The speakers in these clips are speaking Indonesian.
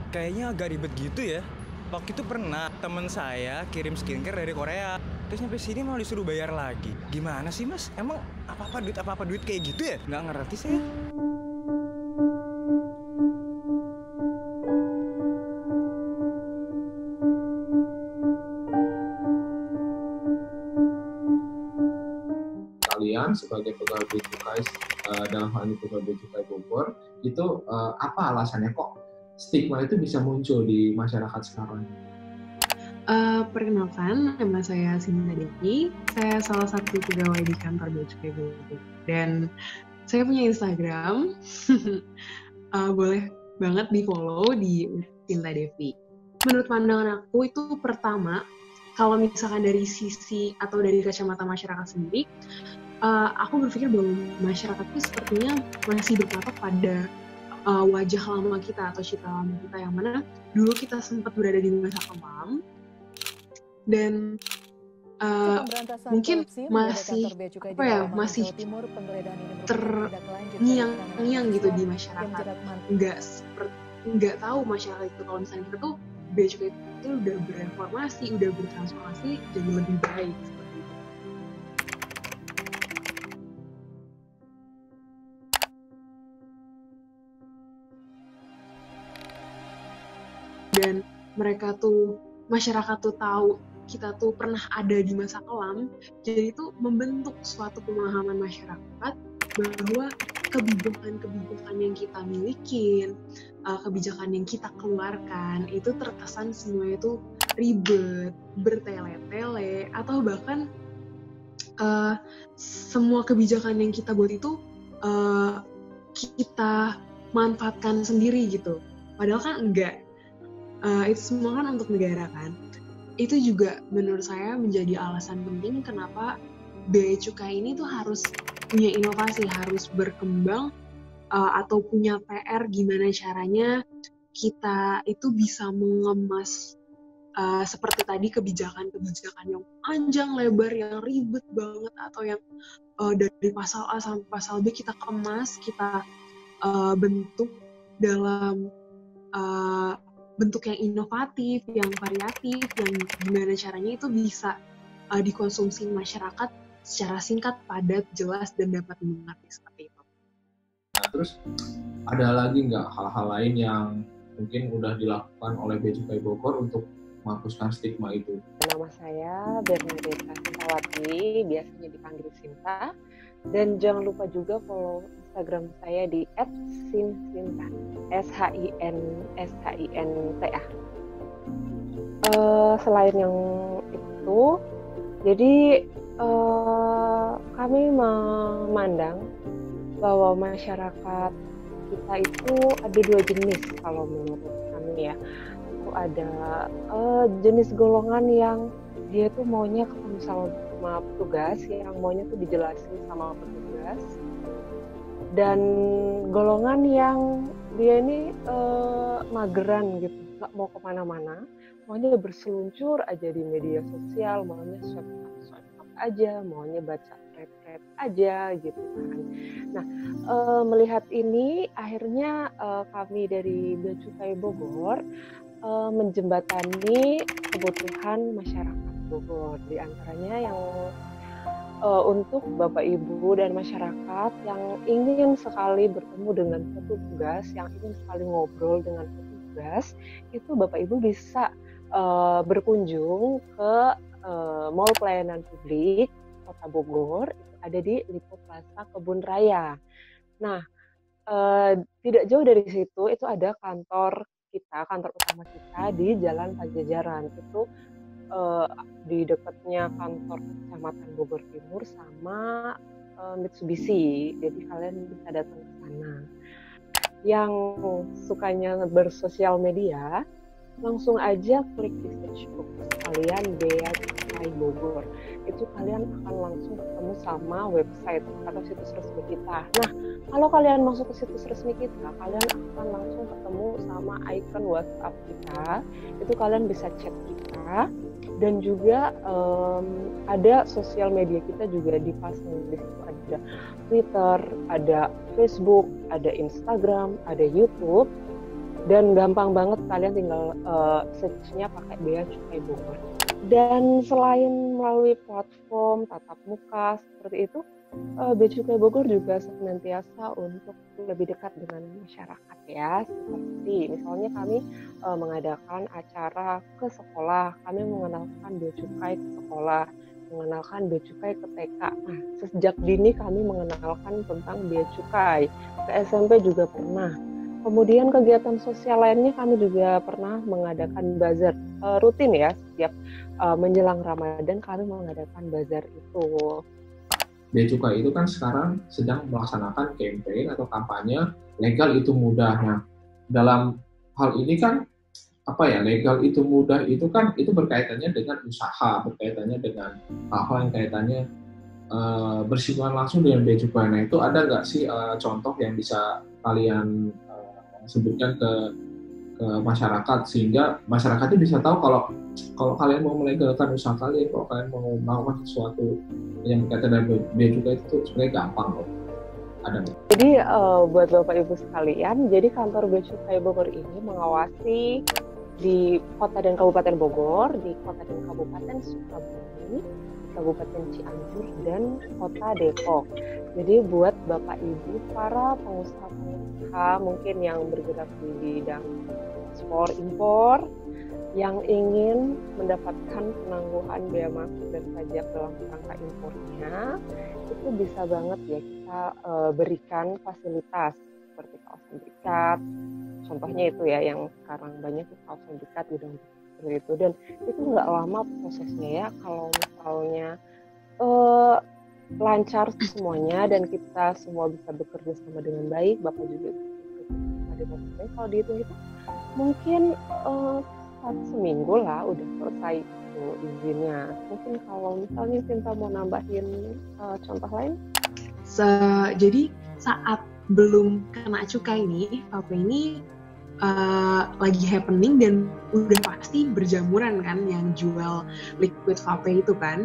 Kayaknya agak ribet gitu ya. Waktu itu pernah temen saya kirim skincare dari Korea. Terus nyampe sini mau disuruh bayar lagi. Gimana sih mas? Emang apa-apa duit kayak gitu ya? Nggak ngerti saya. Kalian sebagai pegawai Bea Cukai, dalam hal ini pegawai Bea Cukai Bogor, itu apa alasannya kok stigma itu bisa muncul di masyarakat sekarang? Perkenalkan, nama saya Sinta Devi. Saya salah satu pegawai di kantor Bea Cukai Bogor. Dan saya punya Instagram. Boleh banget di-follow di Sinta Devi. Menurut pandangan aku itu pertama, kalau misalkan dari sisi atau dari kacamata masyarakat sendiri, aku berpikir bahwa masyarakat itu sepertinya masih berpatok pada wajah lama kita atau citra lama kita yang mana dulu kita sempat berada di masa kelam dan mungkin masih terngiang-ngiang gitu di masyarakat, nggak tahu masyarakat itu kalau misalnya kita tuh Bea Cukai itu udah bereformasi, udah bertransformasi jadi lebih baik seperti itu. Dan masyarakat tuh tahu kita tuh pernah ada di masa kelam, jadi itu membentuk suatu pemahaman masyarakat bahwa kebijakan yang kita milikin, kebijakan yang kita keluarkan itu terkesan semuanya itu ribet, bertele-tele, atau bahkan semua kebijakan yang kita buat itu kita manfaatkan sendiri gitu. Padahal kan enggak. Itu semua kan untuk negara kan. Itu juga menurut saya menjadi alasan penting kenapa Bea Cukai ini tuh harus punya inovasi, harus berkembang, atau punya PR gimana caranya kita itu bisa mengemas seperti tadi kebijakan-kebijakan yang panjang lebar, yang ribet banget, atau yang dari pasal A sampai pasal B kita kemas, kita bentuk dalam bentuk yang inovatif, yang variatif, yang gimana caranya itu bisa dikonsumsi masyarakat secara singkat, padat, jelas, dan dapat dimengerti seperti itu. Nah, terus ada lagi nggak hal-hal lain yang mungkin udah dilakukan oleh Bea Cukai Bogor untuk menghapuskan stigma itu? Nama saya Bernadetta Sintawati, biasanya dipanggil Sinta. Dan jangan lupa juga follow Instagram saya di @sinsinta, SHINTA. Selain yang itu, jadi kami memandang bahwa masyarakat kita itu ada dua jenis kalau menurut kami ya. Itu ada jenis golongan yang dia tuh maunya ketemu sama petugas, yang maunya tuh dijelasin sama petugas, dan golongan yang dia ini mageran gitu, nggak mau kemana-mana, maunya berseluncur aja di media sosial, maunya swipe up aja, maunya baca thread aja gitu kan. Nah, melihat ini akhirnya kami dari Bea Cukai Bogor menjembatani kebutuhan masyarakat Bogor, di antaranya yang untuk Bapak Ibu dan masyarakat yang ingin sekali bertemu dengan petugas, yang ingin sekali ngobrol dengan petugas, itu Bapak Ibu bisa berkunjung ke Mall Pelayanan Publik Kota Bogor, itu ada di Lipo Plaza Kebun Raya. Nah, tidak jauh dari situ itu ada kantor utama kita di Jalan Pajajaran. Itu di dekatnya kantor Kecamatan Bogor Timur sama Mitsubishi. Jadi kalian bisa datang ke sana. Yang sukanya bersosial media, langsung aja klik di search box kalian Bea Cukai Bogor. Itu kalian akan langsung ketemu sama website atau situs resmi kita. Nah, kalau kalian masuk ke situs resmi kita, kalian akan langsung ketemu sama icon WhatsApp kita. Itu kalian bisa chat kita, dan juga ada sosial media kita juga dipasang di situ, ada Twitter, ada Facebook, ada Instagram, ada YouTube. dan gampang banget kalian tinggal search-nya pakai Bea Cukai Bogor. Dan selain melalui platform tatap muka seperti itu, Bea Cukai Bogor juga senantiasa untuk lebih dekat dengan masyarakat ya. Seperti misalnya kami mengadakan acara ke sekolah, kami mengenalkan Bea Cukai ke sekolah, mengenalkan Bea Cukai ke TK. Nah, sejak dini kami mengenalkan tentang Bea Cukai. Ke SMP juga pernah. Kemudian kegiatan sosial lainnya kami juga pernah mengadakan bazar. Rutin ya, setiap menjelang Ramadan kami mengadakan bazar itu. Bea Cukai itu kan sekarang sedang melaksanakan campaign atau kampanye legal itu mudah. Nah, dalam hal ini kan legal itu mudah itu kan itu berkaitannya dengan usaha, berkaitannya dengan hal-hal yang kaitannya bersinggungan langsung dengan Bea Cukai. Nah, itu ada nggak sih contoh yang bisa kalian sebutkan ke masyarakat sehingga masyarakat itu bisa tahu kalau kalian mau melegalkan usaha kalian, kalau kalian mau melakukan sesuatu yang berkaitan dengan Bea Cukai itu sebenarnya gampang loh. Ada nggak? Jadi buat Bapak Ibu sekalian, jadi kantor Bea Cukai Bogor ini mengawasi di Kota dan Kabupaten Bogor, di Kota dan Kabupaten Sukabumi, Kabupaten Cianjur, dan Kota Depok. Jadi buat Bapak Ibu para pengusaha mungkin yang bergerak di bidang ekspor impor yang ingin mendapatkan penangguhan bea masuk dan pajak dalam rangka impornya, itu bisa banget ya kita berikan fasilitas seperti kawasan berikat. Contohnya itu ya yang sekarang banyak kawasan berikat gudang seperti itu, dan itu nggak lama prosesnya ya kalau misalnya lancar semuanya dan kita semua bisa bekerja sama dengan baik, Bapak juga bisa bekerja sama dengan baik. Kalau dihitung itu mungkin seminggu lah udah selesai itu izinnya. Mungkin kalau misalnya Sinta mau nambahin contoh lain? Jadi saat belum kena cukai nih, vape ini lagi happening dan udah pasti berjamuran kan yang jual liquid vape itu kan.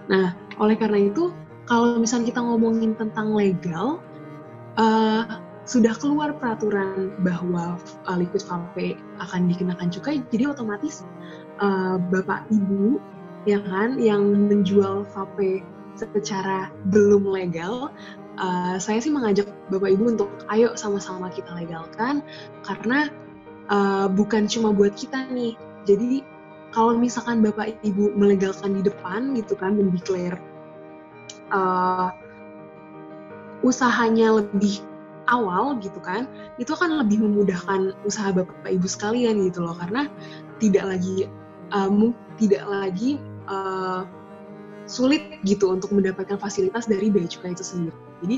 Nah, oleh karena itu kalau misalnya kita ngomongin tentang legal, sudah keluar peraturan bahwa liquid vape akan dikenakan cukai, jadi otomatis Bapak Ibu ya kan yang menjual vape secara belum legal, saya sih mengajak Bapak Ibu untuk ayo sama-sama kita legalkan, karena bukan cuma buat kita nih. Jadi kalau misalkan Bapak Ibu melegalkan di depan gitu kan, mendeklar usahanya lebih awal gitu kan, itu akan lebih memudahkan usaha Bapak Ibu sekalian gitu loh, karena tidak lagi sulit gitu untuk mendapatkan fasilitas dari Bea Cukai itu sendiri. Jadi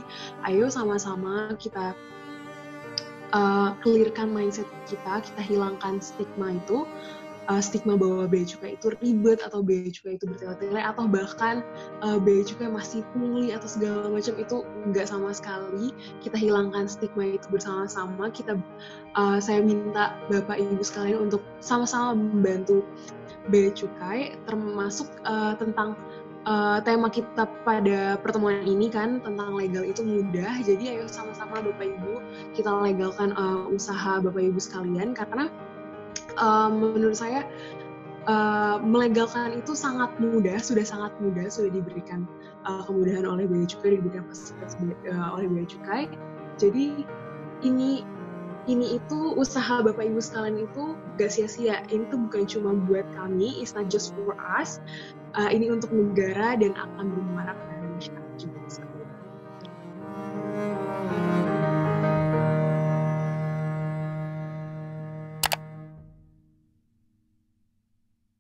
ayo sama-sama kita clearkan mindset kita hilangkan stigma itu, stigma bahwa Bea Cukai itu ribet atau Bea Cukai itu bertele-tele atau bahkan Bea Cukai masih pungli atau segala macam, itu nggak sama sekali. Kita hilangkan stigma itu bersama-sama. Saya minta Bapak Ibu sekalian untuk sama-sama membantu Bea Cukai, termasuk tentang tema kita pada pertemuan ini kan tentang legal itu mudah. Jadi ayo sama-sama Bapak Ibu kita legalkan usaha Bapak Ibu sekalian, karena menurut saya melegalkan itu sangat mudah, sudah diberikan kemudahan oleh Bea Cukai, diberikan fasilitas oleh Bea Cukai. Jadi ini itu usaha Bapak Ibu sekalian itu gak sia-sia. Ini tuh bukan cuma buat kami, it's not just for us. Ini untuk negara dan akan bermuara